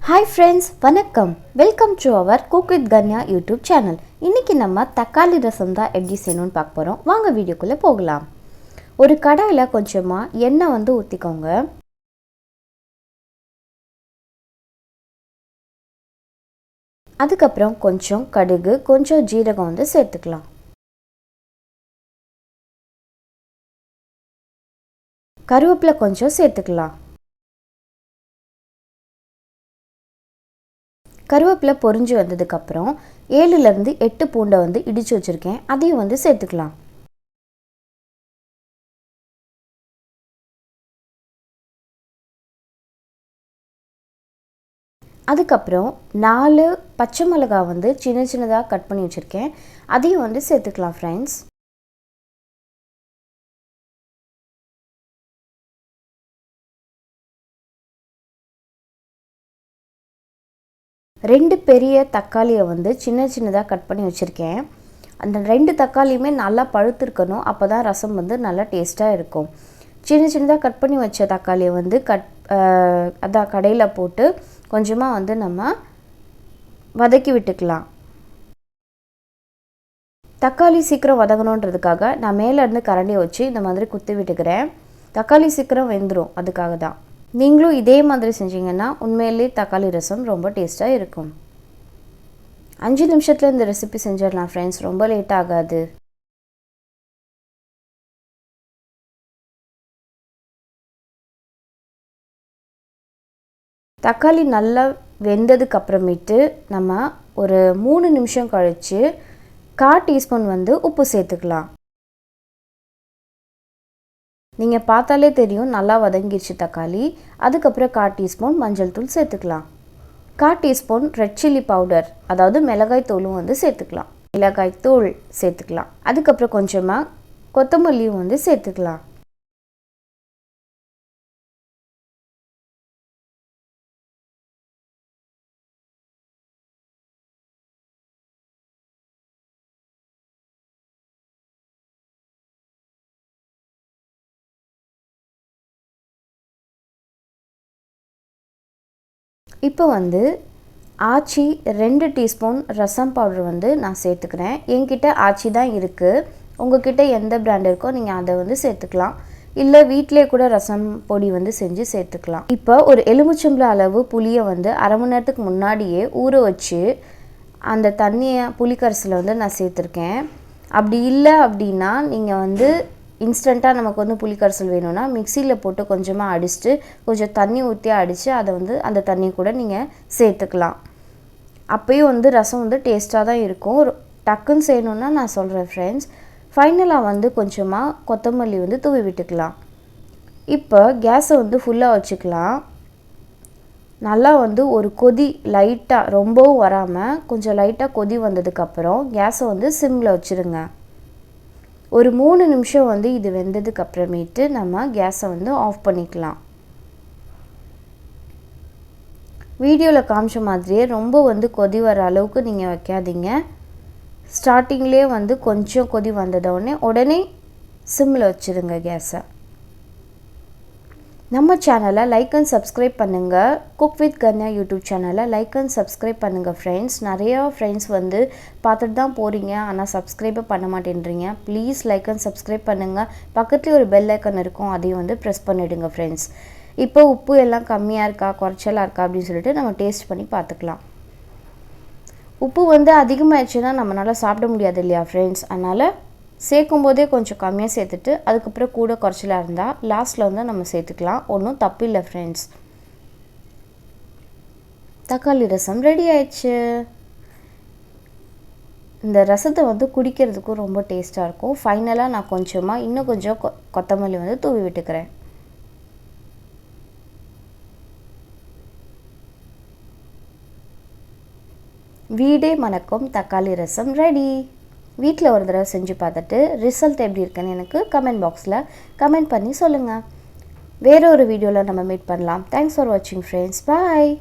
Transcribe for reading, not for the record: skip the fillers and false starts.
Hi friends, வணக்கம். Welcome to our Cook with Ganya YouTube channel. இன்னைக்கு நம்ம தக்காளி ரசம் தான் எப்படி செய்யணும்னு பார்க்க போறோம். வாங்க வீடியோக்குள்ள போகலாம். ஒரு கடாயில கொஞ்சமா எண்ணெய் ஊத்திக்கோங்க. அதுக்கு அப்புறம் கொஞ்சம் கடுகு, கொஞ்சம் ஜீரகம் சேர்த்துக்கலாம். கருவேப்பிலை கொஞ்சம் சேர்த்துக்கலாம். கருவேப்பிலை பொரிஞ்சு வந்ததுக்கப்புறம் 7லேருந்து 8 பூண்டை இடித்து வச்சுருக்கேன், அதையும் சேர்த்துக்கலாம். அதுக்கப்புறம் 4 பச்சை மிளகாய் சின்ன சின்னதாக கட் பண்ணி வச்சுருக்கேன், அதையும் சேர்த்துக்கலாம் ஃப்ரெண்ட்ஸ். ரெண்டு பெரிய தக்காளியை சின்ன சின்னதாக கட் பண்ணி வச்சுருக்கேன். அந்த 2 தக்காளியுமே நல்லா பழுத்திருக்கணும், அப்போ தான் ரசம் நல்லா டேஸ்ட்டாக இருக்கும். சின்ன சின்னதாக கட் பண்ணி வச்ச தக்காளியை அதான் கடையில் போட்டு கொஞ்சமாக நம்ம வதக்கி விட்டுக்கலாம். தக்காளி சீக்கிரம் வதங்கணுன்றதுக்காக நான் மேலேருந்து கரண்டியை வச்சு இந்த மாதிரி குத்தி விட்டுக்கிறேன். தக்காளி சீக்கிரம் வெந்துடும், அதுக்காக தான். நீங்களும் இதே மாதிரி செஞ்சீங்கன்னா உண்மையிலே தக்காளி ரசம் ரொம்ப டேஸ்ட்டாக இருக்கும். 5 நிமிஷத்தில் இந்த ரெசிபி செஞ்சிடலாம் ஃப்ரெண்ட்ஸ், ரொம்ப லேட் ஆகாது. தக்காளி நல்லா வெந்ததுக்கு அப்புறமேட்டு நம்ம ஒரு 3 நிமிஷம் கழித்து 1/4 டீஸ்பூன் உப்பு சேர்த்துக்கலாம். நீங்கள் பார்த்தாலே தெரியும் நல்லா வதங்கிடுச்சு தக்காளி. அதுக்கப்புறம் 1/4 டீஸ்பூன் மஞ்சள் தூள் சேர்த்துக்கலாம். 1/4 டீஸ்பூன் ரெட் சில்லி பவுடர், அதாவது மிளகாய் தூளும் சேர்த்துக்கலாம். மிளகாய் தூள் சேர்த்துக்கலாம். அதுக்கப்புறம் கொஞ்சமாக கொத்தமல்லியும் சேர்த்துக்கலாம். இப்போ ஆச்சி 2 டீஸ்பூன் ரசம் பவுடர் நான் சேர்த்துக்கிறேன். என்கிட்ட ஆச்சி தான் இருக்குது, உங்கள்கிட்ட எந்த பிராண்ட் இருக்கோ நீங்கள் அதை சேர்த்துக்கலாம். இல்லை வீட்டிலே கூட ரசம் பொடி செஞ்சு சேர்த்துக்கலாம். இப்போ ஒரு எலுமிச்சம்பழ அளவு புளியை அரை மணி நேரத்துக்கு முன்னாடியே ஊற வச்சு அந்த தண்ணியை புளிக்கரசில் நான் சேர்த்துருக்கேன். அப்படி இல்லை அப்படின்னா நீங்கள் இன்ஸ்டண்ட்டாக நமக்கு புளிக்கரைசல் வேணும்னா மிக்சியில் போட்டு கொஞ்சமாக அடிச்சுட்டு கொஞ்சம் தண்ணி ஊற்றி அடித்து அதை அந்த தண்ணி கூட நீங்கள் சேர்த்துக்கலாம். அப்போயும் ரசம் டேஸ்ட்டாக தான் இருக்கும். டக்குன்னு செய்யணுன்னா நான் சொல்கிறேன் ஃப்ரெண்ட்ஸ். ஃபைனலாக கொஞ்சமாக கொத்தமல்லி தூவி விட்டுக்கலாம். இப்போ கேஸை ஃபுல்லாக வச்சுக்கலாம். நல்லா ஒரு கொதி லைட்டாக, ரொம்பவும் வராமல் கொஞ்சம் லைட்டாக கொதி வந்ததுக்கப்புறம் கேஸை சிம்மில் வச்சுருங்க. ஒரு 3 நிமிஷம் இது வெந்ததுக்கு அப்புறமேட்டு நம்ம கேஸை ஆஃப் பண்ணிக்கலாம். வீடியோவில் காமிச்ச மாதிரியே ரொம்ப கொதி வர அளவுக்கு நீங்கள் வைக்காதீங்க. ஸ்டார்டிங்லேயே கொஞ்சம் கொதி வந்ததோடனே உடனே சிம்மில் வச்சுருங்க கேஸை. நம்ம சேனலை லைக் அண்ட் சப்ஸ்கிரைப் பண்ணுங்கள். குக் வித் கன்யா யூடியூப் சேனலை லைக் அண்ட் சப்ஸ்கிரைப் பண்ணுங்கள் ஃப்ரெண்ட்ஸ். நிறையா ஃப்ரெண்ட்ஸ் பார்த்துட்டு தான் போகிறீங்க, ஆனால் சப்ஸ்கிரைபே பண்ண மாட்டேன்றீங்க. ப்ளீஸ் லைக் அண்ட் சப்ஸ்கிரைப் பண்ணுங்கள். பக்கத்துலேயே ஒரு பெல் ஐக்கன் இருக்கும், அதையும் ப்ரெஸ் பண்ணிவிடுங்க ஃப்ரெண்ட்ஸ். இப்போ உப்பு எல்லாம் கம்மியாக இருக்கா குறைச்சலாக இருக்கா அப்படின்னு சொல்லிட்டு நம்ம டேஸ்ட் பண்ணி பார்த்துக்கலாம். உப்பு அதிகமாகிடுச்சுன்னா நம்மளால் சாப்பிட முடியாது இல்லையா ஃப்ரெண்ட்ஸ், அதனால் சேர்க்கும் போதே கொஞ்சம் கம்மியாக சேர்த்துட்டு அதுக்கப்புறம் கூட குறைச்சலாக இருந்தால் லாஸ்ட்டில் நம்ம சேர்த்துக்கலாம். ஒன்றும் தப்பு இல்லை ஃப்ரெண்ட்ஸ். தக்காளி ரசம் ரெடி ஆயிடுச்சு. இந்த ரசத்தை குடிக்கிறதுக்கும் ரொம்ப டேஸ்ட்டாக இருக்கும். ஃபைனலாக நான் இன்னும் கொஞ்சம் கொத்தமல்லி தூவி விட்டுக்கிறேன். வீடே மணக்கும் தக்காளி ரசம் ரெடி. வீட்டில் ஒரு தடவை செஞ்சு பார்த்துட்டு ரிசல்ட் எப்படி இருக்குன்னு எனக்கு கமெண்ட் பாக்ஸில் கமெண்ட் பண்ணி சொல்லுங்கள். வேறு ஒரு வீடியோவில் நம்ம மீட் பண்ணலாம். தேங்க்ஸ் ஃபார் வாட்சிங் ஃப்ரெண்ட்ஸ். பாய்.